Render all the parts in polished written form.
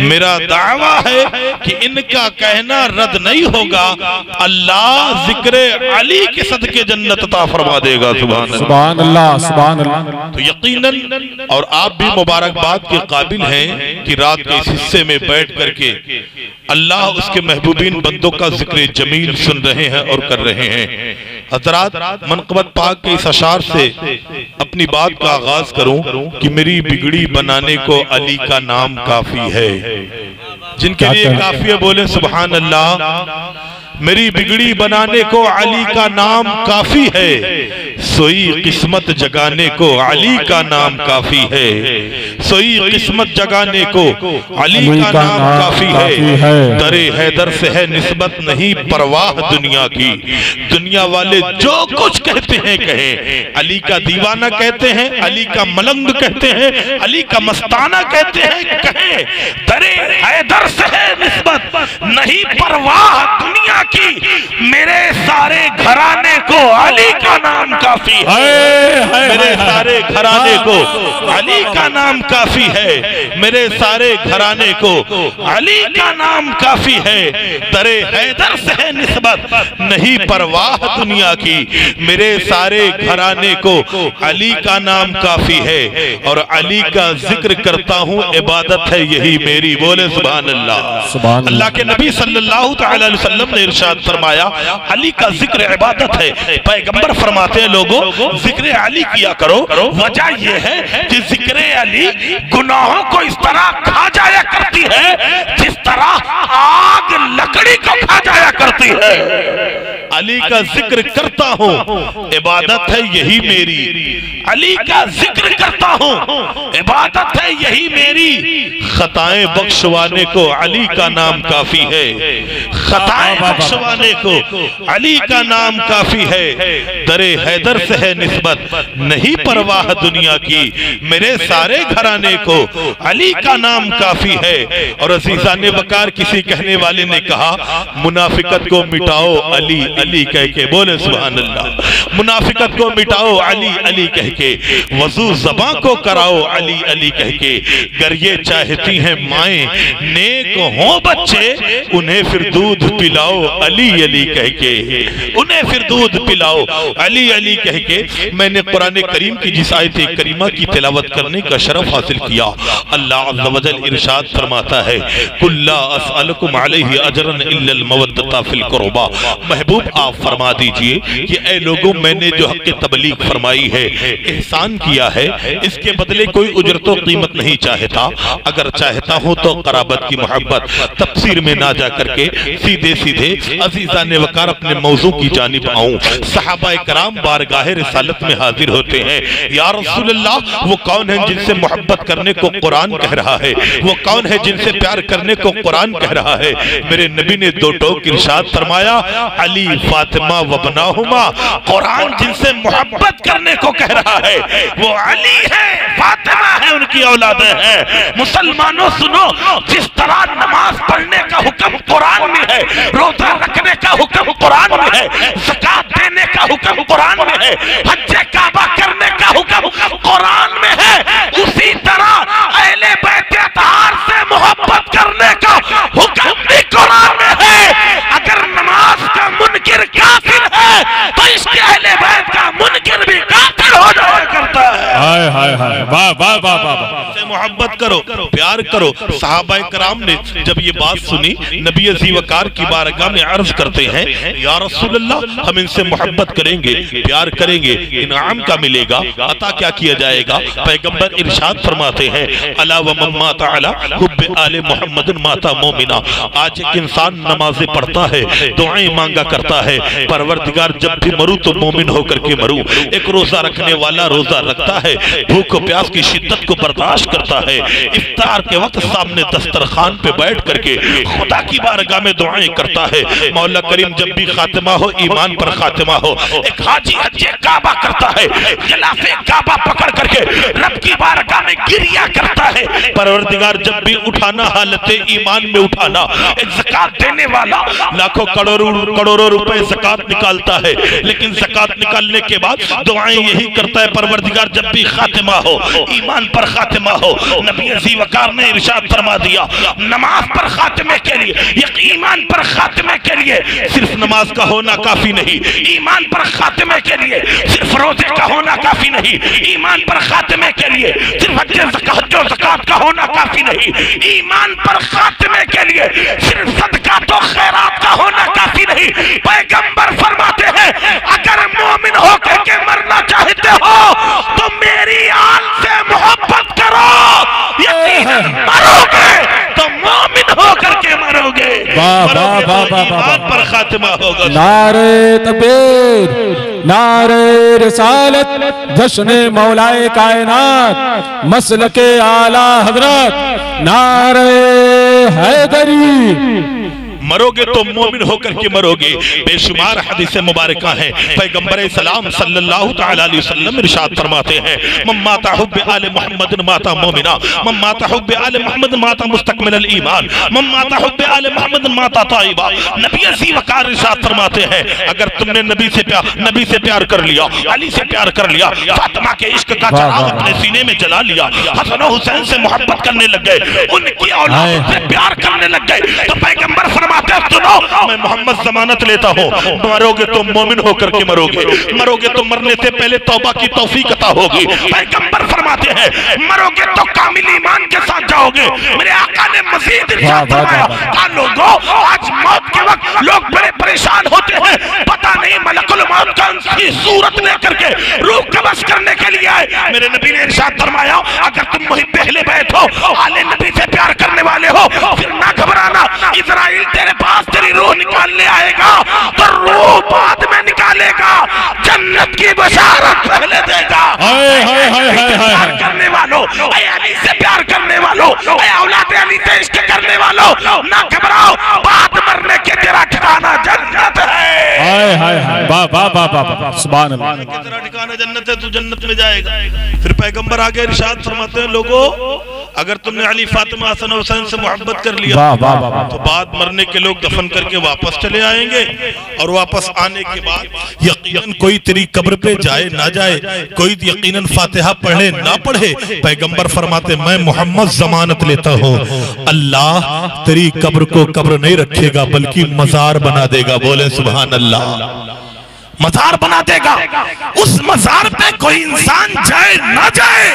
मेरा दावा है कि इनका कहना रद्द नहीं होगा। अल्लाह जिक्र अली के सदके जन्नत अता फरमा देगा। सुभान अल्लाह, सुभान अल्लाह। तो यकीनन और आप भी मुबारकबाद के काबिल हैं कि रात के इस हिस्से में बैठ करके अल्लाह उसके महबूबीन बंदों का जिक्र जमील सुन रहे हैं और कर रहे हैं। हज़रात, मनक़बत पाक के इस अशार से अपनी बात का आगाज करूं कि मेरी बिगड़ी बनाने को अली का नाम काफी है। जिनके लिए काफी है बोले सुभान अल्लाह। मेरी बिगड़ी बनाने को अली का नाम काफी है, सोई किस्मत जगाने को अली का नाम काफी है, सोई किस्मत जगाने को अली का नाम काफी है। दरे हैदर से है निस्बत नहीं परवाह दुनिया की, दुनिया वाले जो कुछ कहते हैं कहें। अली का दीवाना कहते हैं, अली का मलंग कहते हैं, अली का मस्ताना कहते हैं कहें। दरे हैदर से है निस्बत नहीं परवाह दुनिया की, मेरे सारे घराने को अली का नाम काफी है। मेरे सारे घराने को अली का नाम काफी है, मेरे सारे घराने को अली का नाम काफी है। दरे हैदर से है निस्बत नहीं परवाह दुनिया की, मेरे सारे घराने को अली का नाम काफी है। और अली का जिक्र करता हूँ, इबादत है यही मेरी। बोले सुभान अल्लाह। अल्लाह के नबी सल्लल्लाहु अलैहि वसल्लम ने इरशाद फरमाया, अली का जिक्र इबादत है। पैगंबर फरमाते हैं, लोगों जिक्र अली किया करो। वजह यह है कि जिक्र अली गुनाहों को इस तरह खा जाया करती है जिस तरह आग लकड़ी को खा जाया करती है। अली का जिक्र करता हूँ, इबादत है यही मेरी। अली का जिक्र करता हूँ, इबादत है यही मेरी। खताएं बख्शवाने को अली का नाम काफी है, खताएं बख्शवाने को अली का नाम काफी है। दरे हैदर से है निस्बत नहीं परवाह दुनिया की, मेरे सारे घराने को अली का नाम काफी है। और अज़ीज़ाने वकार किसी कहने वाले ने कहा, मुनाफिकत को मिटाओ अली अली कह के। बोले सुभान अल्लाह। मुनाफिकत को मिटाओ अली अली कह के, वजू ज़बां को कराओ अली अली कह के। गर ये चाहती हैं माएं नेक हों बच्चे, उन्हें फिर दूध पिलाओ अली अली कह के, उन्हें फिर दूध पिलाओ अली अली कह के। मैंने कुरान करीम की जिस आयत करीमा की तिलावत करने का शरफ हासिल किया, अल्लाह अज़्ज़ व जल इरशाद फरमाता है, कुल्ला अस्अलुकुम अलैहि अजरन इल्लल मवद्दता फिल कुर्बा। महबूब आप फरमा दीजिए कि ए लोगों, मैंने जो हक़ तबलीग फरमाई है, एहसान किया है, इसके बदले कोई उजरत कीमत नहीं चाहता। अगर चाहता हूँ तो कराबत की मोहब्बत तफसीर में ना जा करके सीधे सीधे अज़ीज़ाने वकार अपने मौजू की जानिब आऊं। सहाबाए कराम बारगाहे रिसालत में हाजिर होते हैं, या रसूल अल्लाह, वो कौन है जिनसे मोहब्बत करने को कुरान कह रहा है, वो कौन है जिनसे प्यार करने को कुरान कह रहा है। मेरे नबी ने दो टोक इरशाद फरमाया, अली फातिमा वबनाहुमा। कुरान जिनसे मोहब्बत करने को कह रहा है वो अली है, फातिमा है, उनकी औलादें हैं। मुसलमानों सुनो, जिस तरह नमाज पढ़ने का हुक्म कुरान में है, रोजा रखने का हुक्म कुरान में है, ज़कात देने का हुक्म कुरान में है, हज्जे काबा करने का हुक्म कुरान में है, उसी तरह अहले बैत अतहार से मोहब्बत करने का हुक्म भी कुरान में है। अगर नमाज का मुनकिर काफिर है तो इसके अहले बैत का मुनकिर भी काफिर हो जाया करता है। हाय हाय हाय, वाह वाह वाह वाह। से मोहब्बत करो, प्यार करो। सहाबाए कराम ने जब ये बात सुनी, नबी अज़ी वकार की बारगाह में अर्ज करते हैं, या रसूल अल्लाह, हम इनसे मोहब्बत करेंगे, प्यार करेंगे, इनाम का मिलेगा, अता क्या किया जाएगा? पैगंबर इरशाद फरमाते हैं, अला व मन माता अला हुब्बे आले मुहम्मदिन माता मोमिना। आज एक इंसान नमाज़ें पढ़ता है, दुआएं मांगा करता है, परवरदिगार जब भी मरूं तो मोमिन होकर के मरूं। एक रोजा रखने वाला रोजा रखता है, भूख प्यास की शिद्दत को बर्दाश्त करता है, इफ्तार के वक्त सामने दस्तरखान पे बैठ करके खुदा की बारगाह में दुआएं करता है। मौला करीम जब भी खातिमा हो, ईमान पर खातिमा हो, एक हाजी हज्जे काबा करता है, गिलाफे काबा पकड़ करके रब की बारगाह में गिरिया करता है। परवरदिगार जब भी उठाना, हालत ईमान में उठाना, एक ज़कात देने वाला लाखों करोड़ों रुपए ज़कात निकालता है, लेकिन ज़कात निकालने के बाद दुआएं यही करता है, परवरदिगार जब भी खातिमा हो, ईमान पर खातिमा हो, नबी अज़ी वकार ने इरशाद फरमा दिया, नमाज पर खात्मे के लिए, ईमान पर खात्मे के लिए सिर्फ नमाज का होना काफी नहीं, ईमान पर खात्मे के लिए सिर्फ रोजे का होना काफी नहीं, ईमान पर खात्मे के लिए सिर्फ हज और ज़कात का होना काफी नहीं, ईमान पर खात्मे के लिए सिर्फ सदका तो खैरात का होना काफी नहीं। पैगंबर फरमाते हैं, अगर मोमिन होकर के मरना चाहते हो तो मेरी आल से मोहब्बत करो, यकीनन मरोगे तो मोमिन होकर के मरोगे, ईमान पर खात्मा होगा। नारे तकबीर, नारे रिसालत, जश्न मौलाए कायनात, मसलके आला हजरत, नारे हैदरी। मरोगे तो मोमिन होकर के मरोगे। बेशुमार हदीस मुबारका है, पैगंबर सलाम सल्लल्लाहु तआला अलैहि वसल्लम इरशाद फरमाते हैं, मम्माता हुब्बे आले मोहम्मद माता मोमिना, मम्माता हुब्बे आले मोहम्मद माता मुस्तकमिल ईमान, मम्माता हुब्बे आले मोहम्मद माता ताइबा। नबी अज़ी वकार इरशाद फरमाते हैं, अगर तुमने नबी से प्यार कर लिया, अली से प्यार कर लिया, फातिमा के इश्क का चिराग अपने सीने में जला लिया, हसन और हुसैन से मोहब्बत करने लग गए, उनकी औलाद से प्यार करने लग गए, तो पैगंबर फरमाते सुनो, मैं मोहम्मद जमानत लेता हूँ, मरोगे तो मोमिन होकर के मरोगे, मरोगे तो मरने से पहले तौबा की तौफीक अता होगी। पैगंबर फरमाते हैं, मरोगे तो कामिल ईमान के साथ जाओगे। मेरे आका ने मज़ीद इरशाद फरमाया, लोगों आज मौत के वक्त लोग बड़े परेशान होते हैं, पता नहीं मलकुल मौत कौन सी सूरत लेकर के रूह कब्ज़ करने के लिए आए। मेरे नबी ने इरशाद फरमाया, अगर तुम मुहिब्बे अहले बैत हो, आले नबी से प्यार करने वाले हो, फिर ना घबराना, इज़राइल तेरे पास तेरी रूह निकालने आएगा तो रूह बाद में निकालेगा, जन्नत की बशारत पहले देगा। प्यार करने वालों, अली से प्यार करने वालों, औलाद अली से इश्क करने वालों, ना घबराओ, बाद मरने के तेरा ठिकाना जन्नत है। वाह वाह वाह वाह, सुभान अल्लाह। तेरा ठिकाना जन्नत है, तू जन्नत में जाएगा। फिर पैगंबर आगे इरशाद फरमाते हैं, लोगों अगर तुमने अली फातिमा हसन हुसैन से मोहब्बत कर लिया तो बाद मरने के लोग दफन करके वापस चले आएंगे, और वापस आने के बाद यकीनन कोई तेरी कब्र पे जाए ना जाए, कोई यकीनन फातिहा पढ़े ना पढ़े, पैगंबर फरमाते मैं मोहम्मद जमानत लेता हूँ, अल्लाह तेरी कब्र को कब्र नहीं रखेगा बल्कि मजार बना देगा। बोले सुभान अल्लाह। मजार बना देगा, उस मजार पे कोई इंसान जाए ना जाए,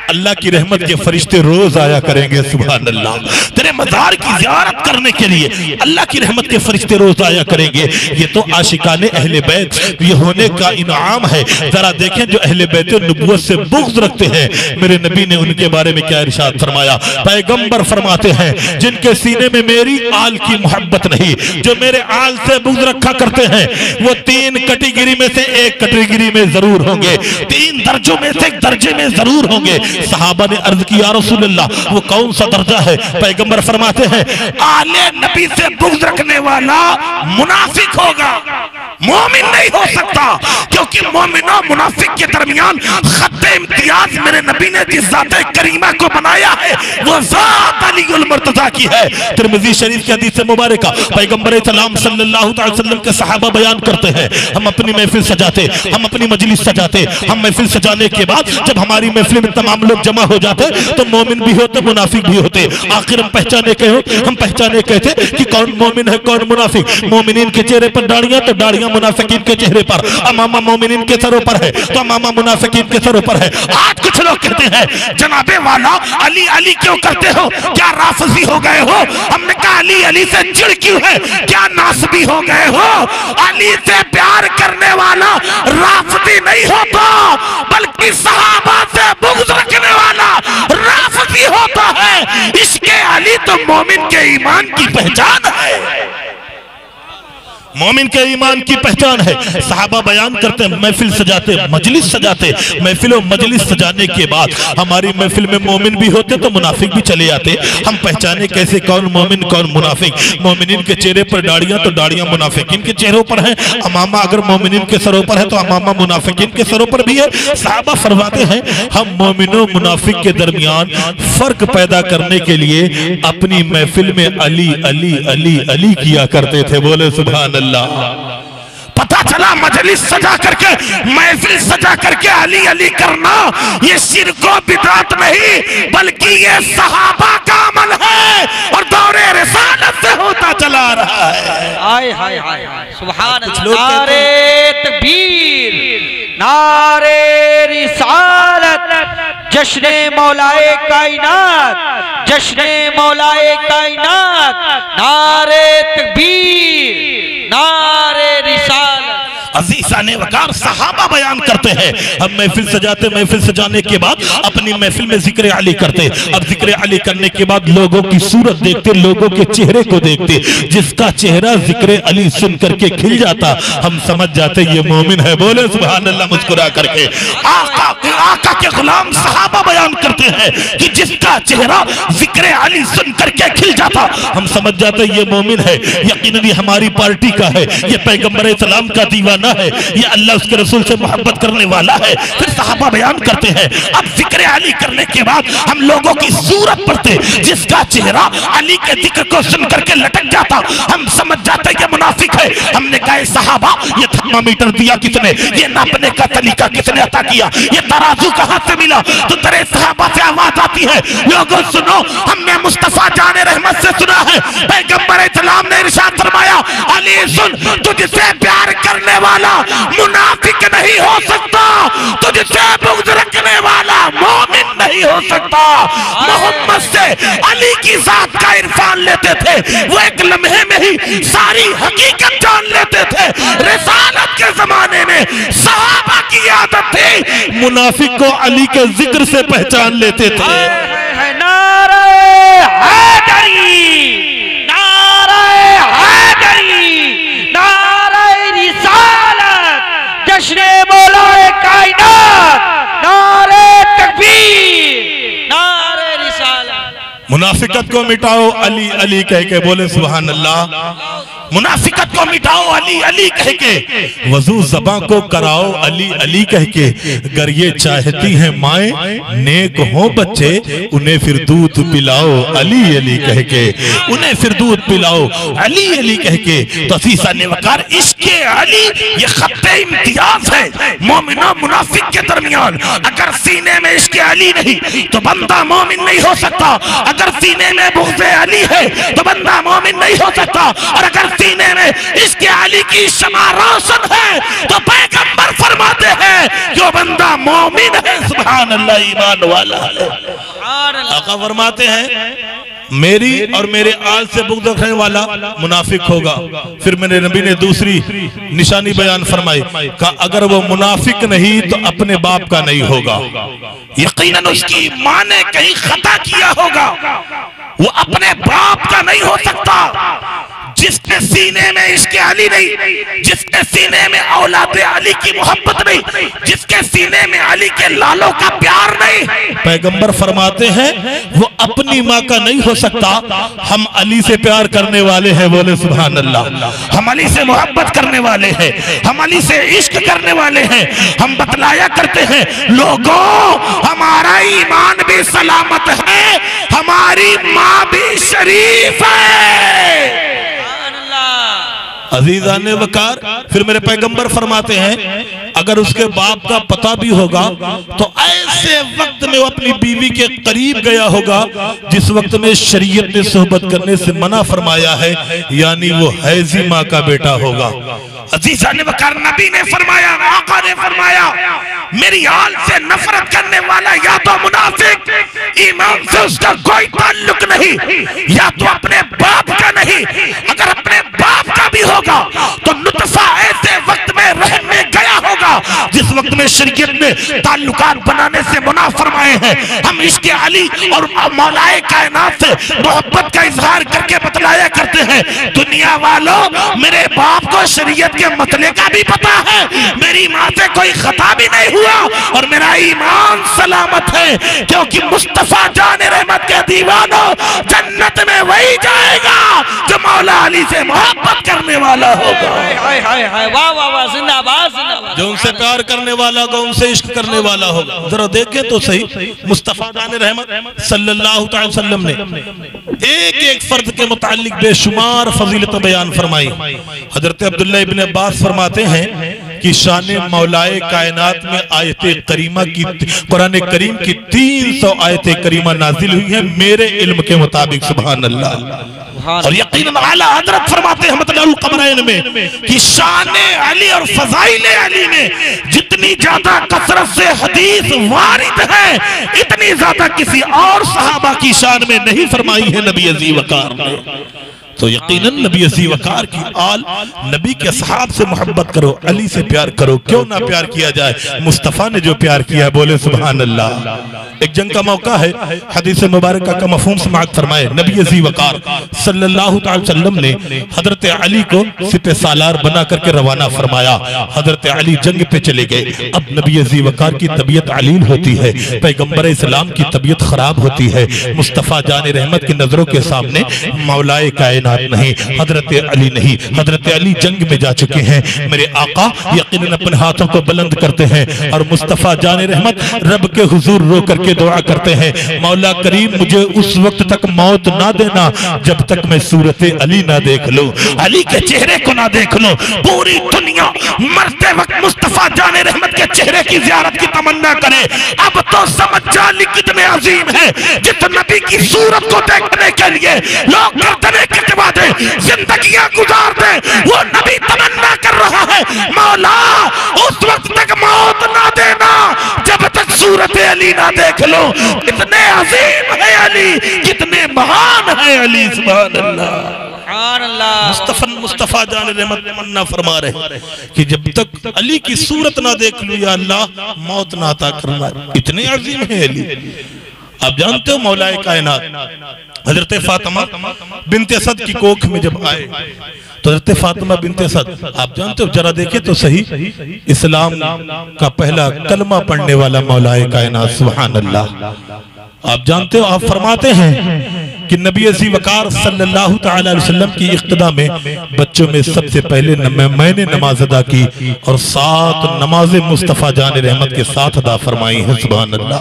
अल्लाह की रहमत के फरिश्ते रोज आया करेंगे। सुभान अल्लाह। तेरे मजार की ज़ियारत करने के लिए अल्लाह की रहमत के फरिश्ते रोज आया करेंगे। ये तो आशिकाने अहले बैत ये होने का इनाम है। जरा देखें जो अहले बैत नबुव्वत से बुग़्ज़ रखते हैं, मेरे नबी ने उनके बारे में क्या इरशाद फरमाया। पैगंबर फरमाते हैं, जिनके सीने में मेरी आल की मोहब्बत नहीं, जो मेरे आल से बुग़्ज़ रखा करते हैं, वो 3 कैटेगरी में से एक कैटेगरी में जरूर होंगे, 3 दर्जों में से एक दर्जे में जरूर होंगे। सहाबा ने अर्ज किया, या रसूल अल्लाह वो कौन सा दर्जा है। पैगंबर फरमाते हैं, आले नबी से बुग़्ज़ रखने वाला मुनाफिक होगा, मोमिन नहीं हो सकता, क्योंकि मोमिन और मुनाफिक के दरमियान खत्ते इम्तियाज मेरे नबी ने जिस ज़ाते करीमा को बनाया है वो ज़ात अलीउल मुर्तज़ा की है। तिरमिज़ी शरीफ की हदीस मुबारका पैगंबर सलाम सल्लल्लाहु अलैहि वसल्लम के सहाबा बयान करते हैं, हम अपनी महफिल सजाते, हम अपनी मजलिस सजाते, हम महफिल सजाने के बाद जब हमारी महफिल में तमाम लोग जमा हो जाते तो मोमिन भी होते मुनाफिक भी होते। आखिर हम पहचाने कहते कि कौन मोमिन है कौन मुनाफिक। मोमिनीन के चेहरे पर दाढ़ियां तो दाढ़ियां मुनाफिकीन के चेहरे पर, अमामा मोमिनीन के सरों पर है तो अमामा मुनाफिकीन के सरों पर है। आज कुछ लोग कहते हैं जनाबे वाला अली अली क्यों करते हो, क्या राफजी हो गए हो। हमने कहा अली अली से चिढ़ क्यों है, क्या नासबी हो गए हो। अली से प्यार करने वाला राफजी नहीं होता बल्कि सहाबा से बुग़्ज़ रखने वाला राफजी होता है। इसके अली तो मोमिन के ईमान की पहचान है, मोमिन के ईमान की पहचान है। सहाबा बयान करते हैं, महफिल सजाते, मजलिस सजाते, महफिल और मजलिस सजाने के बाद हमारी महफिल में मोमिन भी होते तो मुनाफिक भी चले जाते। हम पहचाने कैसे कौन मोमिन कौन मुनाफिक। मोमिनिन के चेहरे पर दाढ़ियां तो दाढ़ियां मुनाफिकीन के चेहरों पर है, अमामा अगर मोमिनिन के सरों पर है तो अमामा मुनाफिकीन के सरों पर भी है। सहाबा फरमाते हैं, हम मोमिनों मुनाफिक के दरमियान फर्क पैदा करने के लिए अपनी महफिल में अली अली अली अली किया करते थे। बोले सुभान अल्लाह। पता चला मजलिस सजा करके, महफिल सजा करके अली अली करना ये शिर्क व बिदअत नहीं बल्कि ये सहाबा का अमल है और दौरे रिसालत से होता चला रहा है। हाय हाय हाय सुभान अल्लाह। नारे तकबीर, नारे रिसालत, जश्ने मौलाए कायनात, जश्ने मौलाए कायनात, नारे तकबीर, नारे रिसालत। अजीज़ान वकार सहाबा बयान करते हैं, हम महफिल सजाते, महफिल सजाने के बाद अपनी महफिल में जिक्र अली करते। अब जिक्र अली करने के बाद लोगों की सूरत देखते, लोगों के चेहरे को देखते, जिसका चेहरा जिक्र अली सुन करके खिल जाता हम समझ जाते ये मोमिन है। बोले सुभान अल्लाह मुस्कुरा करके। आका के गुलाम सहाबा बयान करते हैं कि जिसका चेहरा जिक्र अली सुन करके खिल जाता हम समझ जाते ये मोमिन है। यकीनन ये हमारी पार्टी का है, ये पैगंबर इस्लाम का दीवाना है, ये अल्लाह उसके रसूल से मोहब्बत करने वाला है। फिर सहाबा बयान करते हैं अब जिक्र अली करने के बाद हम लोगों की सूरत पढ़ते, जिसका चेहरा अली के जिक्र को सुन करके लटक जाता हम समझ जाते ये मुनाफिक है। हमने कहा सहाबा ये थर्मामीटर दिया किसने, ये नापने का तरीका किसने अता किया, ये तराजू कहां से मिला? तो तेरे सहाबा से आवाज आती है लोगों सुनो, हमने मुस्तफा जाने रहमत से सुना है पैगंबर इस्लाम ने इरशाद फरमाया अली सुन, तुझसे प्यार करने वाला मुनाफिक नहीं हो सकता, तुझसे बुग़्ज़ रखने वाला मोमिन नहीं हो सकता। मोहम्मद से अली की जात का इरफान लेते थे, वो एक लम्हे में ही सारी हकीकत जान लेते थे। रिसालत के जमाने में सहाबा की आदत थी मुनाफिक को अली के जिक्र से पहचान लेते थे। नारे हैदरी, नारे हैदरी, नारे रिसालत, जश्ने मौलाए कायनात, नारे तकबीर, नारे रिसालत। मुनाफिकत को मिटाओ अली अली कह के। बोले सुभान अल्लाह। मुनाफिकत को मिटाओ अली अली कह के, वजू ज़बां को कराओ अली अली कह के। अगर ये चाहती हैं माएँ नेक हो बच्चे, उन्हें फिर दूध पिलाओ अली अली कह के, उन्हें फिर दूध पिलाओ अली अली कह के। तो अज़ीज़ान वकार इश्क़े अली ये खत्ते इम्तियाज है मोमिना मुनाफिक के दरमियान। अगर सीने में इश्क़े अली नहीं तो बंदा मोमिन नहीं हो सकता, अगर सीने में बुग़्ज़े अली है तो बंदा मोमिन नहीं हो सकता, और अगर सीने में इसके अली की शमा रोशन है तो पैगंबर फरमाते हैं जो बंदा मोमिन है सुभान अल्लाह ईमान वाला है। आका फरमाते हैं मेरी और मेरे आल से बुग़्ज़ रखने वाला मुनाफिक होगा। फिर मेरे नबी ने दूसरी निशानी बयान फरमाई, कहा अगर वो मुनाफिक नहीं तो अपने बाप का नहीं होगा। यकीनन उसकी माँ ने कहीं खता किया होगा, वो अपने बाप का नहीं हो सकता। जिसके सीने में इश्क़े अली नहीं, जिसके सीने में औलाद अली की मोहब्बत नहीं, जिसके सीने में अली के लालों का प्यार नहीं, पैगंबर फरमाते हैं वो अपनी माँ का नहीं हो सकता। हम अली से प्यार करने वाले हैं। बोले सुभान अल्लाह। हम अली से मोहब्बत करने वाले हैं, हम अली से इश्क करने वाले हैं। हम बतलाया करते हैं लोगों हमारा ईमान भी सलामत है, हमारी माँ भी शरीफ है। अजीज़ान वकार फिर मेरे पैगंबर फरमाते हैं अगर उसके बाप का पता भी होगा तो ऐसे वक्त में वो अपनी बीवी के करीब गया होगा जिस वक्त में शरीयत ने सोहबत करने से मना फरमाया है, यानी वो हैजी माँ का बेटा होगा। अजीज़ान वकार नबी ने फरमाया, आका ने फरमाया मेरी आल से नफरत करने वाला या तो मुनाफिक, ईमान से उसका कोई ताल्लुक नहीं, या तो अपने बाप का नहीं। अगर अपने बाप का भी होगा तो नुतफा ऐसे वक्त में रहम में गया होगा जिस वक्त में शरीयत ने ताल्लुकात बनाने से मना फरमाए हैं। हम इश्क़े अली और मौलाए कायनात से मोहब्बत का इजहार करके बतलाया करते हैं दुनिया वालों मेरे बाप को शरीयत के मतले का भी पता है, मेरी माँ से कोई खता भी नहीं हुआ और मेरा ईमान सलामत है, क्योंकि मुस्तफा जाने रहमत के दीवानों जन्नत में वही जाएगा जो मौला अली से मोहब्बत करने वाला होगा। वाह वाह वाह, जिंदाबाद जिंदाबाद। जो उनसे प्यार करने वाला होगा, उनसे इश्क करने वाला होगा। जरा देखें तो सही, मुस्तफा जाने रहमत सल्लल्लाहु अलैहि वसल्लम ने एक एक फर्द के मुतालिक बेशुमार फजीलत बयान फरमाई। हजरत अब्दुल्लाह इब्न अब्बास फरमाते हैं कि शान मौलाए कायनात में आयत करीमा की, कुरान करीम की 300 आयत करीमा नाजिल हुई है मेरे इल्म के मुताबिक। सुभान अल्लाह। और यकीनन आला हजरत फरमाते हैं मतलब कमरैन में कि शान अली और फजाइल अली में जितनी ज्यादा कसरत से हदीस वारिद है इतनी ज्यादा किसी और सहाबा की शान में नहीं फरमाई है नबी अज़ी वकार ने। तो यकीनन नबी अज़ी वकार की आल, नबी के सहाब से मोहब्बत करो, अली से प्यार करो। क्यों ना प्यार किया जाए, मुस्तफ़ा ने जो प्यार किया है, बोले सुभान अल्लाह। एक जंग का मौका है, हदीस मुबारक का मफहूम समाअत फरमाए। नबी अज़ी वकार सल्लल्लाहु अलैहि वसल्लम ने हजरत अली को सिपह सालार बना करके रवाना फरमाया। हजरत अली जंग पे चले गए। अब नबी अज़ी वकार की तबीयत अलील होती है, पैगंबर इस्लाम की तबीयत खराब होती है। मुस्तफ़ा जान रहमत की नजरों के सामने मौलाए कायनात नहीं, हजरत अली नहीं, हजरत अली जंग में जा चुके हैं। मेरे आका यकीनन अपने हाथों को बुलंद करते हैं और मुस्तफ़ा जान रहमत रब के हुजूर रो करके दुआ करते हैं, मौला करीम मुझे उस वक्त तक मौत ना देना जब तक मैं सूरत अली ना देख लूं, अली के चेहरे को ना देख लूं। पूरी दुनिया मरते वक्त मुस्तफ़ा जान रहमत के चेहरे की ज़ियारत की तमन्ना करे। अब तो समझ जा अली कितने अजीम है, जिस नबी की सूरत को देखने के लिए लोग गर्दनें कटवा दे, जिंदगियां गुजार दे, वो नबी तमन्ना कर रहा है मौला उस वक्त तक मौत ना देना जब तक सूरत अली ना देख लो। कितने अजीम है अली, कितने महान है अली। सुभान अल्लाह। मुस्तफ़ा जान रहमत तमन्ना फरमा रहे कि जब तक अली की सूरत ना देख लूं या अल्लाह मौत ना अता करना। इतने अजीम है अली। आप जानते हो मौलाए कायनात हजरत फातिमा बिनते असद की कोख में जब आए तो हजरत फातिमा बिनते असद, आप जानते हो, जरा देखे तो सही, इस्लाम का पहला कलमा पढ़ने वाला मौलाए कायनात। सुभान अल्लाह। आप जानते हो, आप फरमाते हैं कि नबी अज़ी वकार सल्लल्लाहु तआला अलैहि वसल्लम की इक्तदा में बच्चों में सबसे पहले मैंने नमाज अदा की और 7 नमाज़ें मुस्तफ़ा जान रहमत के साथ अदा फरमाई है। सुभान अल्लाह।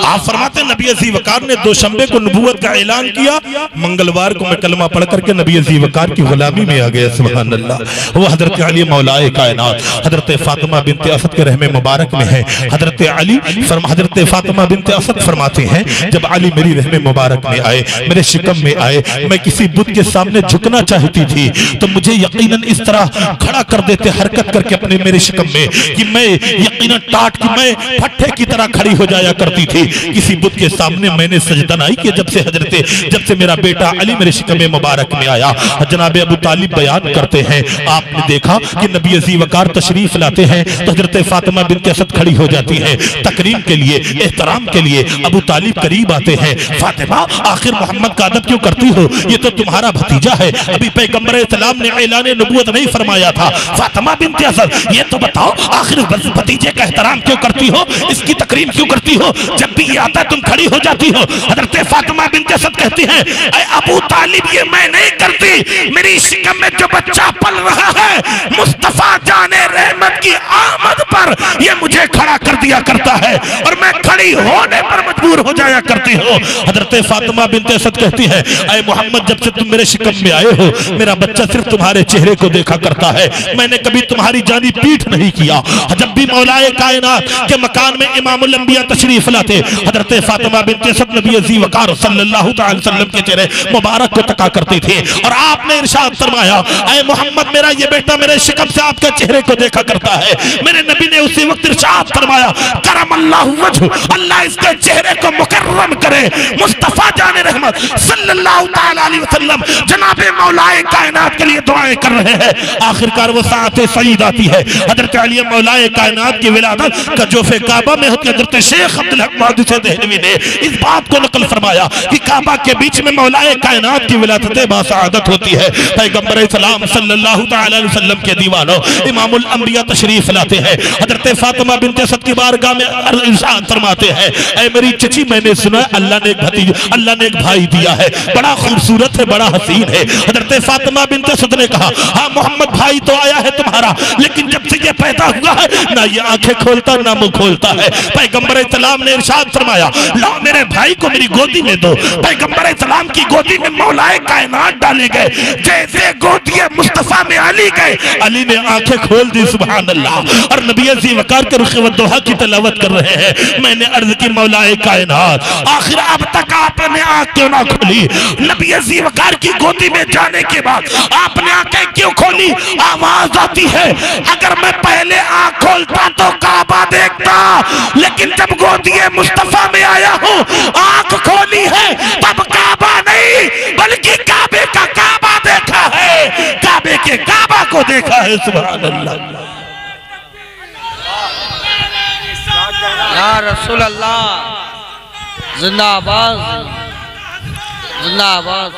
आप फरमाते हैं नबी अज़ी वकार ने दोशंबे को नबूवत का ऐलान किया, मंगलवार को मैं कलमा पढ़ करके नबी अज़ी वकार की गुलामी में आ गया। सुभान अल्लाह। वो हजरत अली मौलाए कायनात हजरत फातिमा बिनते असद के रहमे मुबारक में है। हजरत अली हजरत फातिमा बिनते असद फरमाते हैं जब अली मेरी रहमे मुबारक में आए, मेरे शिकम में आए, मैं किसी बुत के सामने झुकना चाहती थी तो मुझे यकीनन इस तरह खड़ा कर देते हरकत करके अपने मेरे शिकम में कि मैं यकीनन टाट की मैं फट्टे की तरह खड़ी हो जाया करती थी। किसी बुत के सामने मैंने सजदा नहीं किया जब से मेरा बेटा अली मेरे शिकम मुबारक में आया। जनाब अबू तालिब बयान करते हैं, आपने देखा कि नबी अज़ी वकार तशरीफ लाते हैं तो हजरत फातिमा बिनत असद खड़ी हो जाती है तकरीम के लिए, एहतराम के लिए। अबू तालिब करीब आते हैं, फातिमा आखिर मोहम्मद का अदब क्यों करती हो, ये तो तुम्हारा भतीजा है, अभी पैगंबर इस्लाम ने ऐलान नबूवत नहीं फरमाया था। फातिमा बिनत असद ये तो बताओ आखिर भतीजे का एहतराम क्यों करती हो, इसकी तकरीम क्यों करती हो, जब भी ये आता तुम खड़ी हो जाती हो। हजरत फातिमा बिनत असद कहती है, अबू तालिब ये मैं नहीं करती, मेरी शिकम में जो बच्चा पल रहा है मुस्तफा जाने रहमत की आमद पर ये मुझे खड़ा कर दिया करता है और मैं खड़ी होने पर मजबूर हो जाया करती हूँ। हजरत फातिमा बिनत असद कहती है, अय मोहम्मद जब से तुम मेरे शिकम में आए हो मेरा बच्चा सिर्फ तुम्हारे चेहरे को देखा करता है, मैंने कभी तुम्हारी जानी पीठ नहीं किया। जब भी मौलाए कायनात के मकान में इमामुल अंबिया तशरीफ लाते हजरत फातिमा बिनत असद नबी अज़ी वकार सल्लल्लाहु अलैहि वसल्लम के चेहरे मुबारक को तका करती थी और आपने इरशाद फरमाया, अय मोहम्मद मेरा ये बेटा मेरे शिकम से आपके चेहरे को देखा करता है। मेरे नबी ने उसी वक्त इरशाद फरमाया, करमल्लाहु वजहु, अल्लाह इसके चेहरे को मुकर्रम करे। मुस्तफा जाने रहमत सल्लल्लाहु तआला अलैहि वसल्लम जनाबे मौलाए कायनात के लिए दुआएं कर रहे हैं। आखिरकार वो साथ सईद आती है, हजरत अली मौलाए कायनात की विलादत का जोफे काबा में होती है। हजरत शेख अब्दुल हक मुहद्दिस देहलवी ने इस बात को नकल फरमाया कि काबा के बीच में मौलाए कायनात की विलादत बासआदत होती है। पैगंबर इस्लाम सल्लल्लाहु तआला अलैहि वसल्लम के दीवानों इमामुल अंबिया तशरीफ लाते हैं, हजरत फातिमा बिनत असद की बारगाह में इरशाद फरमाते हैं, ऐ मेरी चची मैंने सुना अल्लाह ने एक भतीजा अल्लाह ने एक भाई दिया है, बड़ा खूबसूरत है, बड़ा हसीन है। हजरत फातिमा बिनत असद ने कहा, हाँ मोहम्मद भाई तो आया है तुम्हारा, लेकिन जब से ये पैदा हुआ है ना ये आंखें खोलता ना मुंह खोलता है। पैगंबर इस्लाम ने इरशाद फरमाया, लाओ मेरे भाई को मेरी गोदी में दो। पैगंबर इस्लाम की गोदी में मौलाए कायनात डाले गए। जैसे गोदी मुस्तफा में अली गए, अली ने आंखें खोल दी होगी सुभान अल्लाह। और नबी अज़ी वकार के रुख़ वद्दुहा की तलावत कर रहे हैं। मैंने अर्ज़ की मौलाए कायनात आखिर अब तक आपने आँख क्यों ना खोली? नबी अज़ी वकार की गोदी में जाने के बाद आपने आंखें क्यों खोली? आवाज आती है अगर मैं पहले आँख खोलता तो काबा देखता, लेकिन जब गोदी मुस्तफा में आया हूँ आँख खोली है तब काबा नहीं बल्कि काबे का काबा देखा है, काबे के काबा को देखा है सुभान अल्लाह। या रसूल अल्लाह जिंदाबाद जिंदाबाद।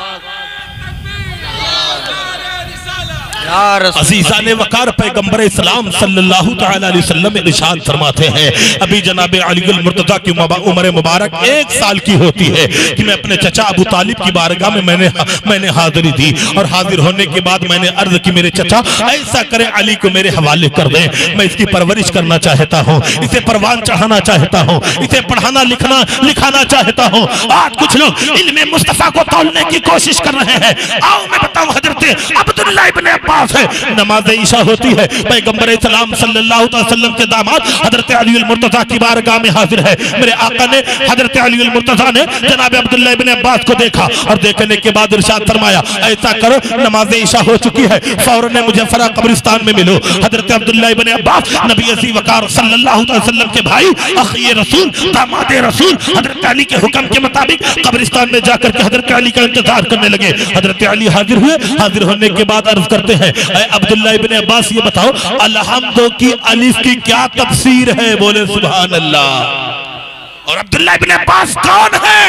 अज़ीज़ान वकार पैगंबर इस्लाम सल्लल्लाहु तआला अलैहि वसल्लम इरशाद फरमाते हैं अभी जनाब अलीगुल मुर्तज़ा की उम्र मुबारक 1 साल की होती है कि मैं अपने चचा अबू तालिब की बारगाह में मैंने हाजिरी दी और हाजिर होने के बाद मैंने अर्ज की मेरे चचा ऐसा करें अली को मेरे हवाले कर दें, मैं इसकी परवरिश करना चाहता हूँ, इसे परवान चढ़ाना चाहता हूँ, इसे पढ़ाना लिखाना चाहता हूँ। आज कुछ लोग इल्मे मुस्तफा को तोलने की कोशिश कर रहे हैं। आओ मैं बताऊं हजरत अब्दुल्लाह इब्न अब्बास है, नमाज ईशा होती है, पैगंबर इस्लाम सल्लल्लाहु अलैहि वसल्लम के दामाद हजरत अली अल मुर्तज़ा की बारगाह में हाजिर है। मेरे आका ने हजरत अली अल मुर्तज़ा ने जनाब अब्दुल्लाह इब्न अब्बास को देखा और देखने के बाद इरशाद फरमाया ऐसा करो नमाज ईशा हो चुकी है फौरन मुजफ्फरा कब्रिस्तान में मिलो। हजरत अब्दुल्लाह इब्न अब्बास नबी अज़ी वकार सल्लल्लाहु अलैहि वसल्लम के भाई अख़ी रसूल दामाद रसूल हजरत अली के हुक्म के मुताबिक कब्रिस्तान में जाकर के हजरत अली का इंतजार करने लगे। हजरत अली हाजिर हुए, हाजिर होने के बाद अर्ज करते हैं अब्दुल्ला इब्न अब्बास ये बताओ अलहम्दो की अलिफ की क्या तफसीर है? बोले सुभान अल्लाह। और अब्दुल्ला इब्न अब्बास कौन है?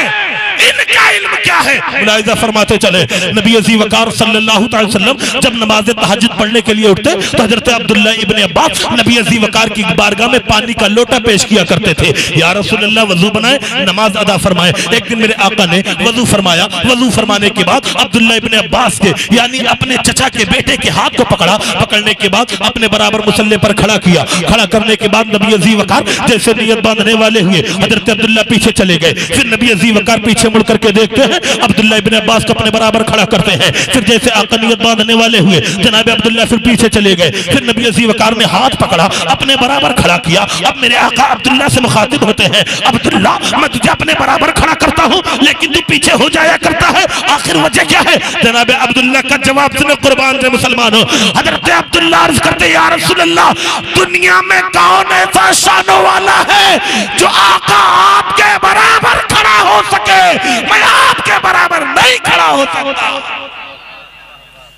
इनका इल्म क्या है? मुलाहिजा फरमाते चले नबी अज़ी वकार सल्लल्लाहु अलैहि वसल्लम जब नमाज तहज्जुद पढ़ने के लिए उठते तो हजरत अब्दुल्ला इब्न अब्बास नबी अज़ी वकार की बारगाह में पानी का लोटा पेश किया करते थे। या रसूल अल्लाह वजू बनाए नमाज अदा फरमाए। एक दिन मेरे आका ने वजू फरमाया, वजू फरमाने के बाद अब्दुल्ला इब्न अब्बास के यानी अपने चचा के बेटे के हाथ को पकड़ा, पकड़ने के बाद अपने बराबर मुसल्ले पर खड़ा किया। खड़ा करने के बाद नबी अज़ी वकार जैसे नियत बांधने वाले हुए हजरत अब्दुल्ला पीछे चले गए। फिर नबी अज़ी वकार पीछे मुड़ करके देखते हैं अब्दुल्ला इब्न अब्बास को अपने बराबर खड़ा करते हैं। फिर जैसे आका नियत बांधने वाले हुए जनाब अब्दुल्ला फिर पीछे चले गए। फिर नबी अज़ी वकार ने हाथ पकड़ा अपने बराबर खड़ा किया। अब मेरे आका अब्दुल्ला से मुखातिब होते हैं अब्दुल्ला मैं तुझे अपने बराबर खड़ा करता हूँ लेकिन तू पीछे हो जाया करता है, आखिर वजह क्या है? जनाब अब्दुल्ला का जवाब सुनो कुर्बान से मुसलमानों। हजरत अब्दुल्ला अर्ज करते या रसूल अल्लाह दुनिया में कौन ऐसा शानों वाला है जो आका आपके बराबर खड़ा हो सके? मैं आपके बराबर नहीं खड़ा हो सकता।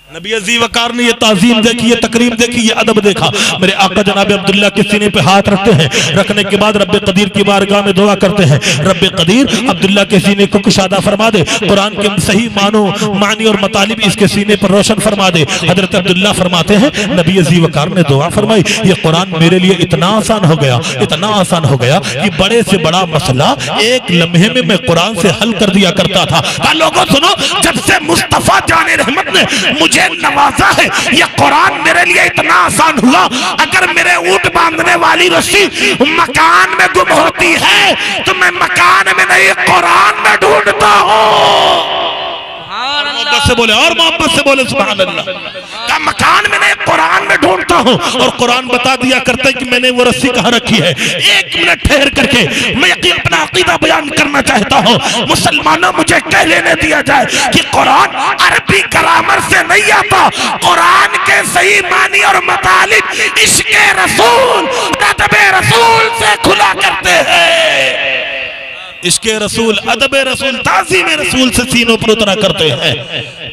नबी अज़ी वकार ने ये ताज़ीम देखी, ये तकरीम देखी, ये अदब देखा। मेरे आका जनाब अब्दुल्ला के सीने पे हाथ रखते हैं, रखने के बाद रब्बे कदीर की बारगाह में दुआ करते हैं रब्बे कदीर अब्दुल्ला के सीने को कुशादा फरमा दे, कुरान के सही मानी और मतालिब इसके सीने पर रोशन फरमा दे। हजरत अब्दुल्ला फरमाते हैं नबी अज़ी वकार ने दुआ फरमाई ये कुरान मेरे लिए इतना आसान हो गया, इतना आसान हो गया कि बड़े से बड़ा मसला एक लम्हे में मैं कुरान से हल कर दिया करता था। लोगों सुनो, जब से मुस्तफा जाने रहमत ने मुझे नवाजा है ये कुरान मेरे लिए इतना आसान हुआ। अगर मेरे ऊंट बांधने वाली रस्सी मकान में गुम होती है तो मैं मकान में नहीं कुरान में ढूंढता हूँ। मोहब्बत से बोले और मोहब्बत से बोले सुभान अल्लाह। का मकान में नहीं कुरान में ढूंढता हूँ और कुरान बता दिया करता है कि मैंने वो रस्सी कहाँ रखी है। 1 मिनट ठहर करके मैं अपना अकीदा बयान करना चाहता हूँ। मुसलमानों मुझे कह लेने दिया जाए कि कुरान अरबी ग्रामर से नहीं आता, कुरान के सही मानी और मतालिब इश्क़े रसूल अदबे रसूल से खुला करते हैं। इश्क़े रसूल अदबे रसूल ताज़ीम रसूल से सीनों पर उतरा करते हैं।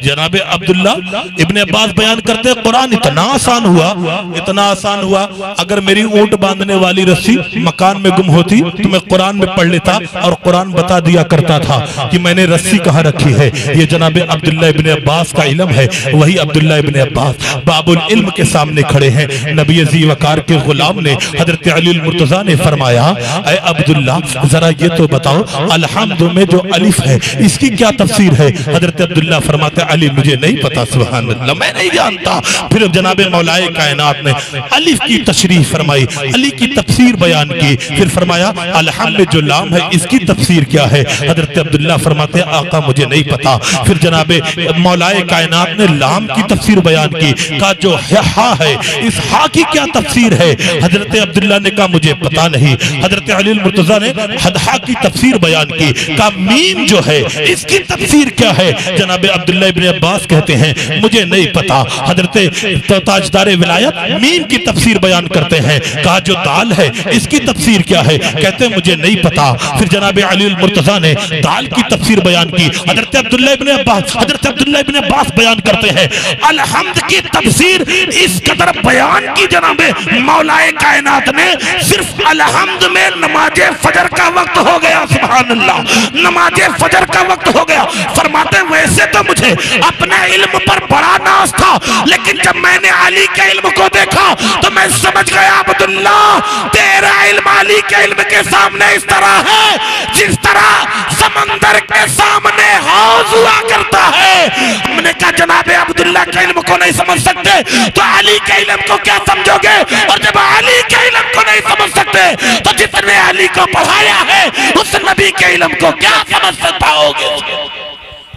जनाब अब्दुल्ला इब्न अब्बास बयान करते हैं कुरान इतना आसान हुआ, इतना आसान हुआ अगर मेरी ऊंट बांधने वाली रस्सी मकान में गुम होती तो मैं कुरान में पढ़ लेता और कुरान बता दिया करता था कि मैंने रस्सी कहाँ रखी है। ये जनाब अब्दुल्ला इब्न अब्बास का इल्म है। वही अब्दुल्ला इब्न अब्बास बाबुल इल्म के सामने खड़े हैं। नबी अज़ी वकार के गुलाम ने हजरत अली मुर्तज़ा ने फरमाया ऐ अब्दुल्ला जरा ये तो बताओ अलहम्द में जो अलिफ है इसकी क्या तफसीर है? हजरत अब्दुल्ला फरमाते अली मुझे नहीं पता, सुभान अल्लाह, मैं नहीं जानता। फिर जनाब मौलाए कायनात ने अलिफ की तशरीह फरमाई, अली की तफसीर बयान की, फिर फरमाया अलहम्द में जो लाम है इसकी तफसीर क्या है? हजरत अब्दुल्ला फरमाते आका मुझे नहीं पता। फिर जनाब मौलाए कायनात ने लाम की तफसीर बयान की, कहा जो हा है इस हा की क्या तफसीर है? हजरत अब्दुल्ला ने कहा मुझे पता नहीं। हजरत अली मुर्तजा ने हदहा की तफसीर बयान की, कहा मीम जो है इसकी तफसीर क्या है? जनाब अब्दुल्ला इब्न अब्बास कहते हैं मुझे नहीं पता। हजरत ताजदार विलायत मीम की तफसीर बयान करते हैं, कहा जो दाल है इसकी तफसीर क्या है? कहते हैं मुझे नहीं पता। फिर जनाब अली मुर्तजा ने दाल की तफसीर बयान की। हजरत अब्दुल्ला इब्न अब्बास बयान करते हैं अलहम्द की तफसीर इस कदर बयान की जनाब मौलाए कायनात ने, सिर्फ अलहम्द में नमाजे फजर का वक्त हो गया, सुभान अल्लाह, नमाजे फजर का वक्त हो गया। फरमाते वैसे तो मुझे अपने इल्म पर बड़ा नाज था, लेकिन जब मैंने अली के इल्म को देखा तो मैं समझ गया अब्दुल्ला तेरा इल्म अली के इल्म के सामने इस तरह है जिस तरह समंदर के सामने हौज हुआ करता है। हमने कहा जनाब अब्दुल्ला के इल्म को नहीं समझ सकते तो अली के इल्म को क्या समझोगे? और जब अली के इल्म को नहीं समझ सकते तो जितने अली को पढ़ाया है उस नबी के इल्म को क्या समझ पाओगे?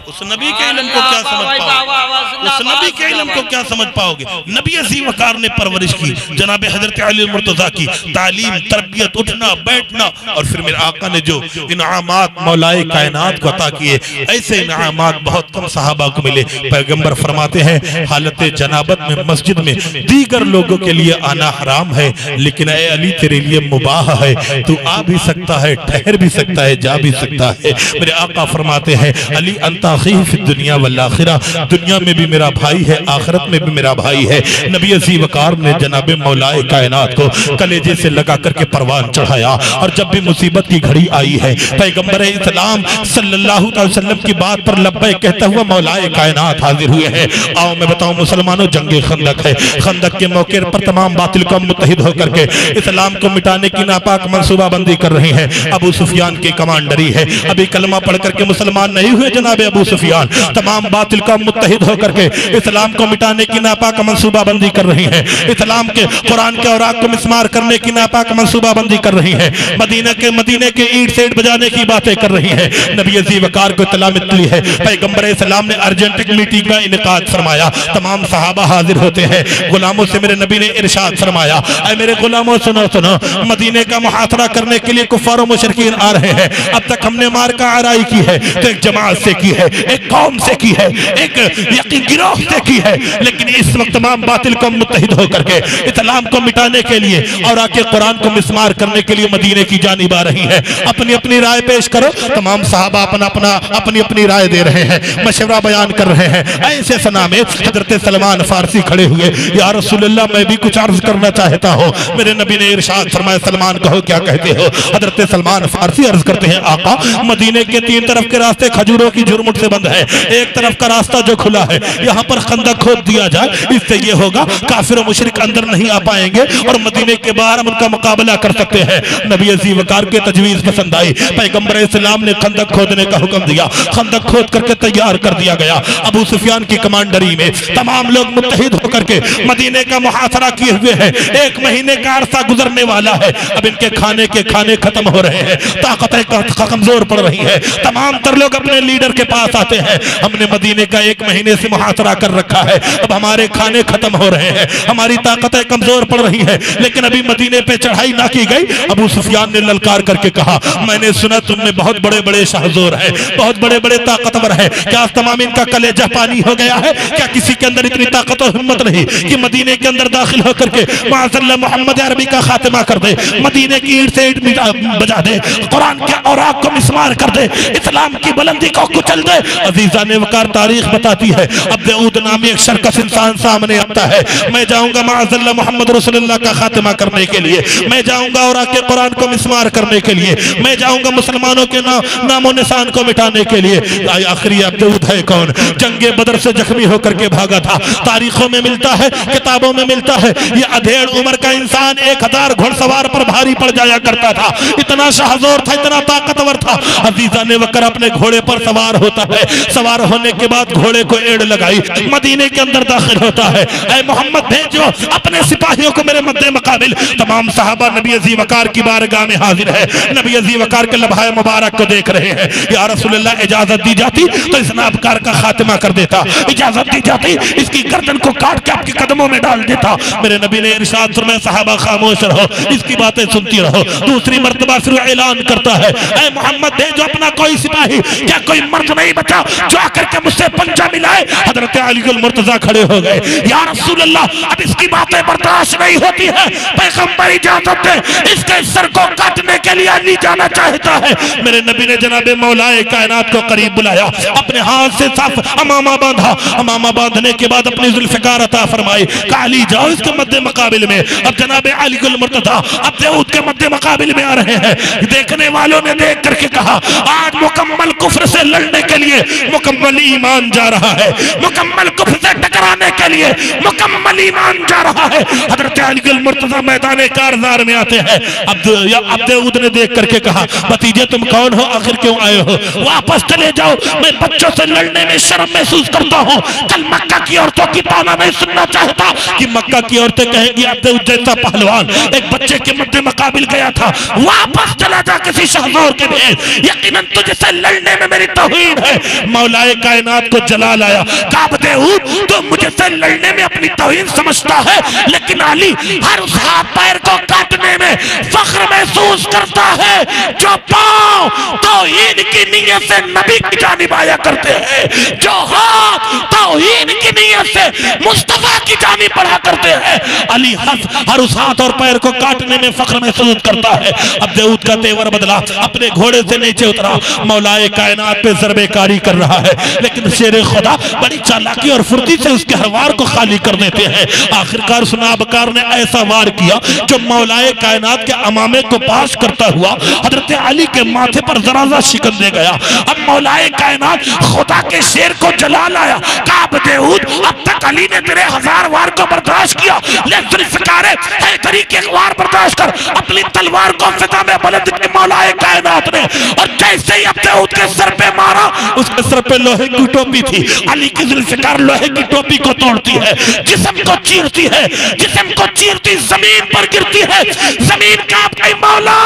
उस नबी के इल्म को क्या समझ पाओगे? उस नबी के इल्म को क्या समझ पाओगे? नबी अज़ीम वक़ार ने परवरिश की, जनाब हजरत अली मुर्तज़ा की तालीम, तरबियत, उठना बैठना, और फिर मेरे आका ने जो इनामात मौलाए कायनात को अता किए, ऐसे इनामात बहुत कम सहाबा को मिले। पैगंबर फरमाते हैं हालत जनाबत में मस्जिद में दीगर लोगों के लिए आना हराम है, लेकिन ए अली तेरे लिए मुबाह है, तू आ भी सकता है, ठहर भी सकता है, जा भी सकता है। मेरे आका फरमाते हैं अली अंता दुनिया वल आखिरा, दुनिया में भी मेरा भाई है, आखिरत में भी मेरा भाई है। नबी अज़ीम वक़ार ने जनाब मौलाए कायनात को कलेजे से लगा करके परवान चढ़ाया, और जब भी मुसीबत की घड़ी आई है पैगंबर इस्लाम सल्लल्लाहु अलैहि वसल्लम की बात पर लब्बैक कहता हुआ मौलाए कायनात हाजिर हुए हैं। आओ मैं बताऊं मुसलमानों, जंगे खंदक है, खंदक के मौके पर तमाम बातिल कौम मुत्तहिद होकर के इस्लाम को मिटाने की नापाक मंसूबाबंदी कर रही है। अबू सुफियान की कमांडरी है, अभी कलमा पढ़ करके मुसलमान नहीं हुए जनाब अबू सुफियान, तमाम बातिल कौम मुत्तहिद होकर के इस्लाम को मिटाने की नापाक मंसूबाबंदी कर रही है, इस्लाम के कुरान के औराक को मिसमार करने की नापाक मंसूबाबंदी कर रही है, मदीने के ईंट सेठ बजाने की बातें कर रही है। नबी अज़ीम वक़ार को इत्तला मिली है, पैगंबर इस्लाम ने अर्जेंट मीटिंग का इनेकाद फरमाया, तमाम सहाबा हाजिर होते हैं। गुलामों से मेरे नबी ने इरशाद फरमाया, ऐ मेरे गुलामों सुनो सुनो, मदीने का मुहासरा करने के लिए कुफ्फार और मुशरिकीन आ रहे हैं। अब तक हमने मार का आराई की है, तो एक जमात से की है, एक कौम से की है, एक यकीन गिरोह से की है, लेकिन इस वक्त तमाम बातिल कौम मुत्तहिद होकर के इस्लाम को मिटाने के लिए और आके कुरान को मिसमार करने के लिए मदीने की जानिब आ रही है। अपनी अपनी राय पेश करो। तमाम सहाबा अपनी अपनी राय दे रहे हैं, मशवरा बयान कर रहे हैं। ऐसे सना में हजरत सलमान फारसी खड़े हुए, या रसूलुल्लाह मैं भी कुछ अर्ज करना चाहता हूँ। मेरे नबी ने इरशाद फरमाया, सलमान कहो क्या कहते हो? हजरत सलमान फारसी अर्ज करते हैं, आका मदीने के तीन तरफ के रास्ते खजूरों की झुरमुट से बंद है, एक तरफ का रास्ता जो खुला है यहाँ पर खंदक खोद दिया जाए, इससे ये होगा काफिर और मुशरिक अंदर नहीं आ पाएंगे और मदीने के बाहर हम उनका मुकाबला कर सकते हैं। नबी अज़ीम वक़ार के तजवीज़ पसंद आई, पैगंबर इस्लाम ने खंदक खोदने का हुक्म दिया, खंदक खोद करके तैयार कर दिया गया। अबू सुफियान की कमांडरी में तमाम लोग मुत्तहिद होकर के मदीने का मुहासरा किए हुए हैं। 1 महीने का अरसा गुजरने वाला है, अब इनके खाने खत्म हो रहे हैं, ताकतें कमजोर पड़ रही है। तमाम तर लोग अपने लीडर के पास आते हैं, हमने मदीने का 1 महीने से मुहासरा कर रखा है, अब हमारे खाने खत्म हो रहे हैं, हमारी ताकतें कमजोर पड़ रही है, लेकिन अभी मदीने पे चढ़ाई ना की गई। अबू सुफियान ने ललकार करके कहा, मैंने सुना तुमने बहुत बड़े बड़े शाहजोर है, बहुत बड़े बड़े ताकतवर है, क्या तमाम इनका कलेजा पानी हो गया है? क्या किसी के अंदर इतनी ताकत और हिम्मत नहीं कि मदीने के अंदर दाखिल होकर के माज़अल्लाह मोहम्मद अरबी का खात्मा कर दे, मदीने की ईंट से ईंट बजा दे, कुरान के औराक को मिसमार कर दे, इस्लाम की बुलंदी को कुचल दे? अजीज़ान वक़ार तारीख बताती है, अब्दुद दाऊद नामी एक शरकस इंसान सामने आता है, मैं जाऊंगा माअज़ल्लाह मोहम्मद रसूलुल्लाह का खात्मा करने के लिए, मैं जाऊंगा और आके कुरान को मिसमार करने के लिए, मैं जाऊंगा मुसलमानों के नामो निशान को मिटाने के लिए। आखिरी अब्द दाऊद है कौन? जंगे बदर से जख्मी होकर के भागा था। तारीखों में मिलता है, किताबों में मिलता है, ये अधेड़ उम्र का इंसान 1000 घुड़सवार पर भारी पड़ जाया करता था। इतना शाहजोर था, इतना ताकतवर था। अजीजा ने वकर अपने घोड़े पर सवार होता है, सवार होने के बाद घोड़े को एड़ लगाई, मदीने के अंदर दाखिल होता है। ऐ मोहम्मद भेजो अपने सिपाहियों को मेरे मद्दे मुकाबिल। तमाम सहाबा नबी अज़ी वकार की बारगाह में हाजिर है, नबी अज़ी वकार के लम्हाए मुबारक को देख रहे हैं। या रसूलल्लाह इजाजत दी जाती तो इस नाबकार का खात्मा कर देता, इजाजत दी जाती इसकी गर्दन को काट के आपके कदमों में डाल देता। मेरे नबी ने इरशाद फरमाया सहाबा खामोश रहो, इसकी बातें सुनती रहो। दूसरी मर्तबा फिर ऐलान करता है, ऐ मोहम्मद भेजो अपना कोई सिपाही, क्या कोई मर्द नहीं बचा जो आकर के मुझसे पंजा मिलाए। हजरत अली गुल मुर्तजा खड़े हो गए, या रसूल अल्लाह अब इसकी बातें बर्दाश्त नहीं होती है, पैगंबर इजाजत दे, इसके सर को काटने के लिए अली जाना चाहता है। मेरे नबी ने जनाबे मौलाए कायनात को करीब बुलाया, अपने हाथ से साफ अमामा बांधा, अमामा बांधने के बाद अपनी जुल्फ़िकार अता फरमाई, कहा अली जाओ इसके मद्दे मुकाबिल में। अब जनाबे अली गुल मुर्तजा अब दाऊद के मद्दे मुकाबिल में आ रहे हैं। देखने वालों ने देख करके कहा आज मुकम्मल कुफ्र से लड़ने के लिए मुकम्मल ईमान जा रहा है, मुकम्मल कुफ्र से टकराने के लिए मुकम्मल ईमान जा रहा है। हजरत अली गुल मुर्तजा मैदान कारज़ार में आते हैं। अब दाऊद ने देख करके कहा भतीजे तुम कौन हो, आखिर क्यों आए हो? वापस चले जाओ, मैं बच्चों से लड़ने में शर्म महसूस करता हूँ। कल मक्का की औरतों की ताना नहीं सुनना चाहता कि मक्का की औरतें कहेंगी अब दाऊद जैसा पहलवान एक बच्चे के मद्दे मुकाबिल गया था। वापस चला जा किसी शहज़ोर के भेद, यकीनन तुझसे लड़ने में मेरी तौहीन है। मौलाए कायनात को जलाल आया, कहा दाऊद तो मुझसे लड़ने में अपनी तौहीन समझता है, लेकिन अली हर उस हाथ पैर को काटने में फख्र महसूस करता है जो पांव तौहीन की नीयत से नबी की जानिब आया करते हैं, जो हाथ तौहीन की नीयत से मुस्तफा की जानिब बढ़ा करते हैं। अली हर उस हाथ और पैर को काटने में फख्र महसूस करता है। अब दाऊद का तेवर बदला, अपने घोड़े से नीचे उतरा, मौलाए कायनात पे ज़रबेकारी कर रहा है, लेकिन शेर खुदा बड़ी चालाकी और फुर्ती से उसके हर वार को खाली कर देते हैं। आखिरकार सुनाबकार ने ऐसा वार किया जो मौलाए कायनात के अमामे को पास करता हुआ हजरत अली के माथे पर जरा शिकन दे गया। अब मौलाए कायनात खुदा के शेर को जला लाया, कहा दाऊद अब तक अली ने तेरे 1000 वार को बर्दाश्त किया, लेकिन फिकारे है तरीके वार बर्दाश्त कर। अपनी तलवार को फिजा में बुलंद की मौलाए कायनात ने, और जैसे ही अब दाऊद के सर पे मारा, उसके सर पे लोहे की टोपी थी। अली की जुल्फ़िकार लोहे की टोपी को तोड़ती है, जिस्म को चीरती है, जिस्म को चीरती जमीन पर गिरती है। जमीन कांप गई, मौला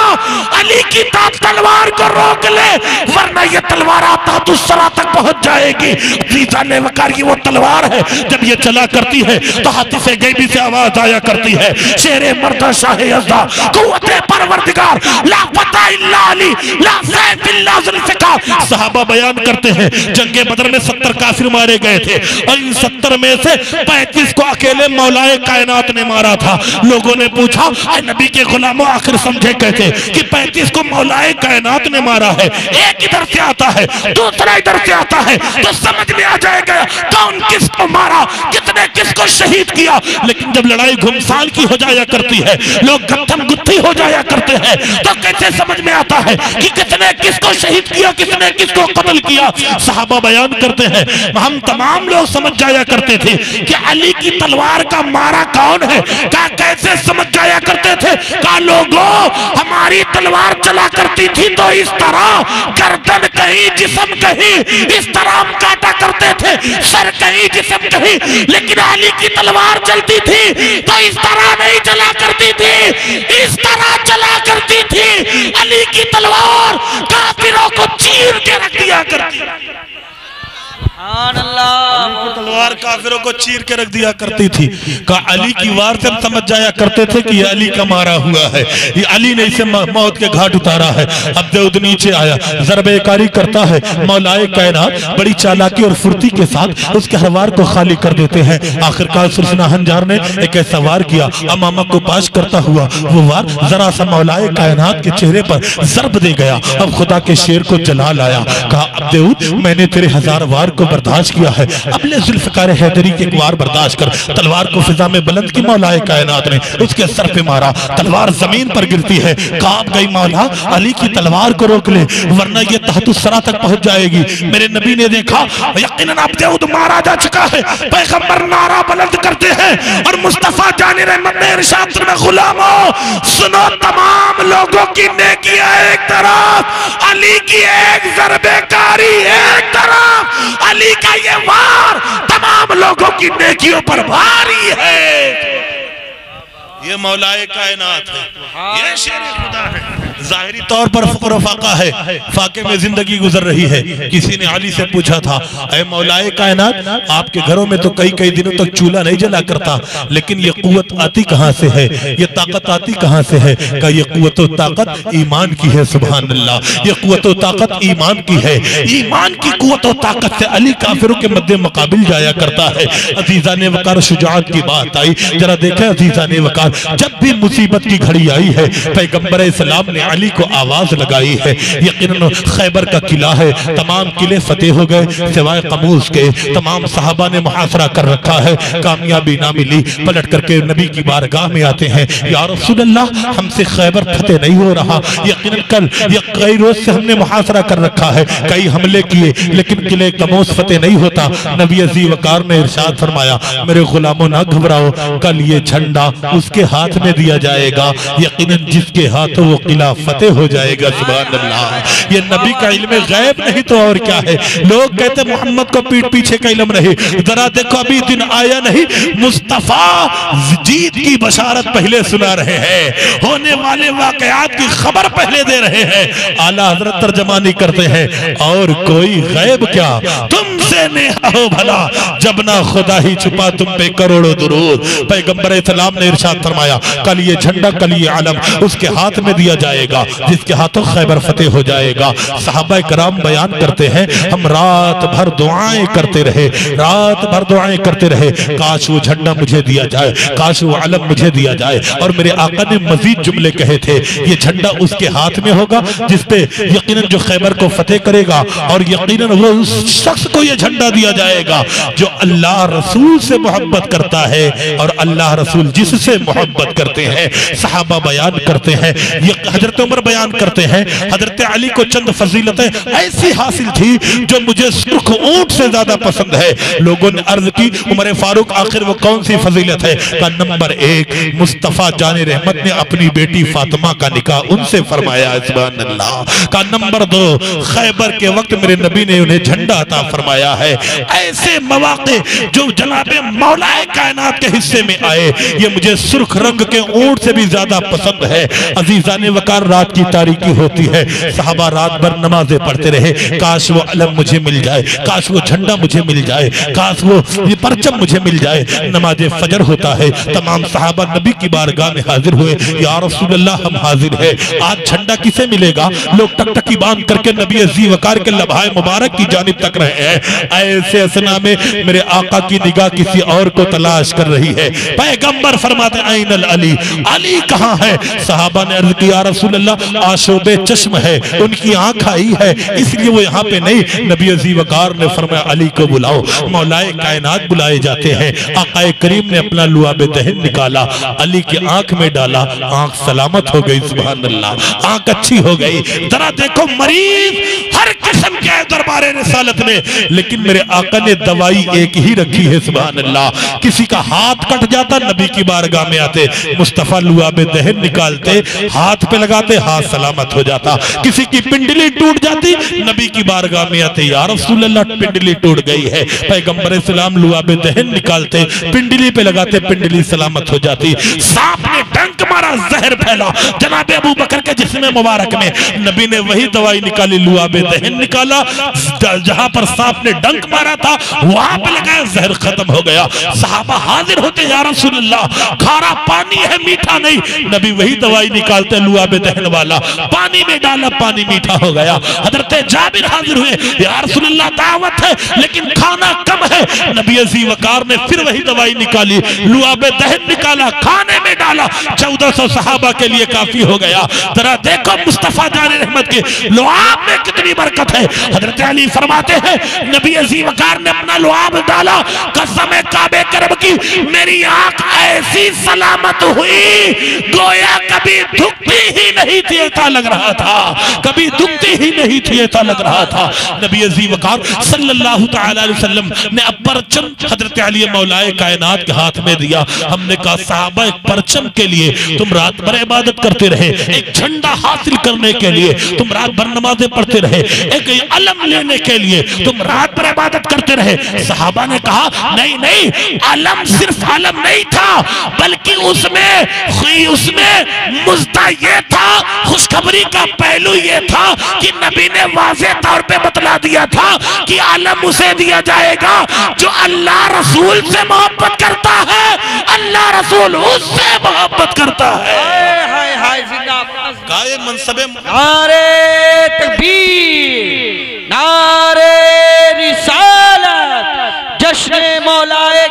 अली की तलवार को रोक ले वरना ये तलवार आतादुस्सरा तक पहुंच जाएगी। जीजा ने वकार की वो तलवार है, जब ये चला करती है तो हाथी से गैबी से आवाज आया करती है, शेरे मर्दा शाह यज़्दा कुव्वते परवरदिगार ला फता इल्ला अली ला सैफ इल्ला जुल्फ़िकार। सहाबा बयान करते हैं जंगे बदर में 70 काफिर मारे गए थे, और इन 70 में से 35 को अकेले मौलाए कायनात ने मारा था। लोगों ने पूछा नबी के गुलामों आखिर समझे कहते कि 35 को मौलाए कायनात ने मारा है, एक इधर से आता है दूसरा इधर से आता है, तो समझ में आ जाएगा कौन किसको मारा, किसने किसको शहीद किया। लेकिन जब लड़ाई घुमसान की हो जाया करती है, लोग गत्थम गुत्थी हो जाया करते हैं, तो कैसे समझ में आता है कि किसने किसको शहीद किया, किसने किसको कत्ल किया। सहाबा बयान करते हैं हम तमाम लोग समझ जाया करते थे कि अली की तलवार का मारा कौन है। क्या कैसे समझ जाया करते थे? का लोगों हमारी तलवार चला करती थी तो इस तरह गर्दन कहीं जिस्म कहीं इस तरह हम काटा करते थे, सर कहीं जिस्म कहीं, लेकिन अली की तलवार चलती थी तो इस तरह नहीं चला करती थी, इस तरह चला करती थी। अली की तलवार काफिरों को चीर के रख दिया करती, तलवार काफिरों को चीर के रख दिया करती थी। का अली की वार से हम समझ जाया करते थे कि ये अली का मारा हुआ है, ये अली ने इसे मौत के घाट उतारा है। अब दाऊद नीचे आया, ज़रबेकारी करता है, मौलाए कायनात बड़ी चालाकी और फुर्ती के साथ उसके हर वार को खाली कर देते हैं। आखिरकार सुल्तान हंजार ने एक ऐसा वार किया, अमामा को पाश करता हुआ वो वार जरा सा मौलाए कायनात के चेहरे पर ज़रब दे गया। अब खुदा के शेर को जला लाया, कहा अब दाऊद मैंने तेरे 1000 वार को बर्दाश्त किया है, अब ले जुल्फ़िकार इनकार हैदरी के एक वार बर्दाश्त कर, तलवार को फिजा में बुलंद की मौलाए कायनात ने उसके सर पे मारा, तलवार जमीन पर गिरती है, कांप गई मौला अली की तलवार को रोक ले वरना ये तहतुस्सरा तक पहुंच जाएगी। मेरे नबी ने देखा यकीनन अब दाऊद मारा जा चुका है, पैगंबर नारा बुलंद करते हैं और मुस्तफा जानी रहमत ने इरशाद में गुलामों सुनो, तमाम लोगों की नेकियां एक तरफ, अली की एक ज़रबेकारी एक तरफ, अली का ये वार तमाम लोगों की नेकियों पर भारी है। ये मौलाए कायनात है, ये शेर खुदा है। जाहिरी तौर पर फक्र फाका है, फाके में जिंदगी गुजर रही है। किसी ने अली से पूछा था, ऐ मौलाए कायनात आपके घरों में तो कई कई दिनों तक चूल्हा नहीं जला करता, लेकिन ये कुव्वत आती कहां से है, ये ताकत आती कहां से है? का ये कुव्वत और ताकत ईमान की है। सुभान अल्लाह, ये कुव्वत और ताकत ईमान की है। ईमान की कुव्वत और ताकत से अली काफिरों के मध्य मुकाबिल जाया करता है। अजीजा ने वकार शुजाअत की बात आई, जरा देखें अजीजा ने वकार, जब भी मुसीबत की घड़ी आई है पैगंबर इस्लाम ने अली को आवाज लगाई है। यकीनन खैबर का किला है, तमाम किले फतेह हो गए सिवाय कमूस के, तमाम सहाबा ने मुहासरा कर रखा है, कामयाबी ना मिली। पलट करके नबी की बारगाह में आते हैं, या रसूल अल्लाह हमसे खैबर फतेह नहीं हो रहा, यकीनन कल या कई रोज से हमने मुहासरा कर रखा है, कई हमले किए लेकिन किले कमूस फतेह नहीं होता। नबी अज़ी वकार ने इरशाद फरमाया, मेरे गुलामों ना घबराओ, कल ये झंडा उसके हाथ में दिया जाएगा, यकीनन जिसके हाथों वो किला फतेह हो जाएगा। सुभान अल्लाह, ये नबी का इल्म गैब नहीं तो और क्या है। लोग कहते मोहम्मद को पीठ पीछे का इल्म नहीं, जरा देखो अभी दिन आया नहीं, मुस्तफा जीत की बशारत पहले सुना रहे हैं, होने वाले वाकयात की खबर पहले दे रहे हैं। आला हजरत तर्जमा नहीं करते हैं, और कोई गैब क्या तुमसे नेहा हो भला, जब ना खुदा ही छुपा तुम पे करोड़ों दुरूद। पैगंबर इस्लाम ने इरशाद फरमाया, कल ये झंडा कल ये आलम उसके हाथ में दिया जाएगा जिसके हाथों खैबर फतेह हो जाएगा। सहाबा कराम बयान करते हैं, हम रात भर दुआएं करते रहे, रात भर दुआएं करते रहे, काश वो झंडा मुझे दिया जाए, काश वो आलम मुझे दिया जाए। और मेरे आका ने मजीद जुमले कहे थे, ये झंडा उसके हाथ में होगा जिसपे यकीनन जो खैबर को फतेह करेगा, और यकीनन वो उस शख्स को ये झंडा दिया जाएगा जो अल्लाह रसूल से मोहब्बत करता है, और अल्लाह रसूल जिससे मोहब्बत करते हैं। सहाबा बयान करते हैं, ये हजरत उमर बयान करते हैं, हजरत अली को चंद फजीलतें ऐसी हासिल थी जो मुझे सुर्ख ऊंट से ज्यादा पसंद है। लोगों ने अर्ज की, उमर फारूक आखिर वो कौन सी फजीलत है? का नंबर 1, मुस्तफा जाने रहमत ने अपनी बेटी फातिमा का निकाह उनसे फरमाया। सुभान अल्लाह। का नंबर 2, खैबर के वक्त मेरे नबी ने उन्हें झंडा अता फरमाया है। ऐसे मौके जो जनाबे मौलाए कायनात के हिस्से में आए, ये मुझे सुर्ख रंग के ऊंट से भी ज्यादा पसंद है। अजीजा ने वकार, रात की तारीकी होती है, सहाबा रात भर नमाजें पढ़ते रहे, काश वो अलम मुझे मिल जाए, काश वो झंडा मुझे मिल जाए, काश वो ये परचम मुझे मिल जाए। नमाज फजर होता है, तमाम सहाबा नबी की बारगाह में हाजिर हुए, या रसूल अल्लाह हम हाजिर है, आज झंडा किसे मिलेगा? लोग टकटकी बांध करके नबी अज़ी वकार के लम्हाए मुबारक की जानिब तक रहे हैं। ऐसे असना में मेरे आका की निगाह किसी और को तलाश कर रही है। पैगंबर फरमाते, ऐनल अली, अली कहाँ है? सहाबा ने अर्ज किया, रसूल अल्लाह आशोबे चश्म है, उनकी आंख आई है इसलिए वो यहाँ पे नहीं। नबी अज़ी वकार ने फरमाया, अली को बुलाओ। मौलाए कायनात बुलाए जाते हैं। आका करीम ने अपना लुआबे दहन निकाला, अली की आंख में डाला, आंख सलामत हो गई। सुभान अल्लाह, आंख अच्छी हो गई। जरा देखो मरीज हर किस्म के दरबारे रिसालत में, लेकिन मेरे आका ने दवाई एक ही रखी है। सुभान अल्लाह, किसी का हाथ कट जाता नबी की बारगाह में आते, मुस्तफा लुआबे दहन निकालते, हाथ पे लगाते, हाथ सलामत हो जाता। किसी की पिंडली टूट जाती, नबी की बारगाह में आते, या रसूल अल्लाह पिंडली टूट गई है। पैगंबर इस्लाम लुआबे दहन निकालते, पिंडली पे लगाते, पिंडली सलामत हो जाती। सांप ने डंक मारा, जहर फैला, जनाबे अबू बकर के जिस्म मुबारक में, नबी ने वही दवाई निकाली, लुआबे दहन निकाला, जहां पर सांप ने डंक मारा था वहां पे लगाया, जहर खत्म हो गया। सहाबा हाजिर होते, या रसूल अल्लाह खारा पानी है, मीठा नहीं। नबी वही दवाई निकालते, लुआबे दहन वाला, पानी में डाला, पानी मीठा हो गया। हजरत जाबिर हाजिर हुए, या रसूल अल्लाह दावत है लेकिन खाना कम है। नबी अज़ी वकार ने फिर वही दवाई निकाली, लुआबे दहन निकाला, खाने में डाला, 1400 सहाबा के लिए काफी हो गया। जरा देखो देखो मुस्तफा जान रहमत के लुआब में कितनी बरकत है। हजरत अली फरमाते हैं नबी अज़ीम वकार ने अपना लुआब डाला, कसम काबे करब की मेरी आंख ऐसी सलामत हुई गोया कभी दुखती ही नहीं थी, ऐसा लग रहा था, कभी दुखती ही नहीं थी, ऐसा लग रहा था। नबी अज़ीम वकार सल्लल्लाहु तआला अलैहि वसल्लम ने अब परचम हजरत अली मौलाए कायनात के हाथ में दिया। हमने कहा साहबा एक परचम के लिए तुम रात भर इबादत करते रहे, एक झंडा हासिल करने के लिए तुम रात भर नमाजें पढ़ते रहे, एक अलम लेने के लिए तुम रात भर इबादत करते रहे। सहाबा ने कहा नहीं नहीं, अलम सिर्फ अलम नहीं था, बल्कि उसमें मुद्दा ये था, खुशखबरी का पहलू ये था कि नबी ने वाज़ेह तौर पे बतला दिया था कि अलम उसे दिया जाएगा जो अल्लाह रसूल से मोहब्बत करता है, अल्लाह रसूल उससे मोहब्बत करता है। हाय हाय जिंदाबाद गाये मनसबे नारे तकबीर, नारे रिसालत, जश्न मौलाए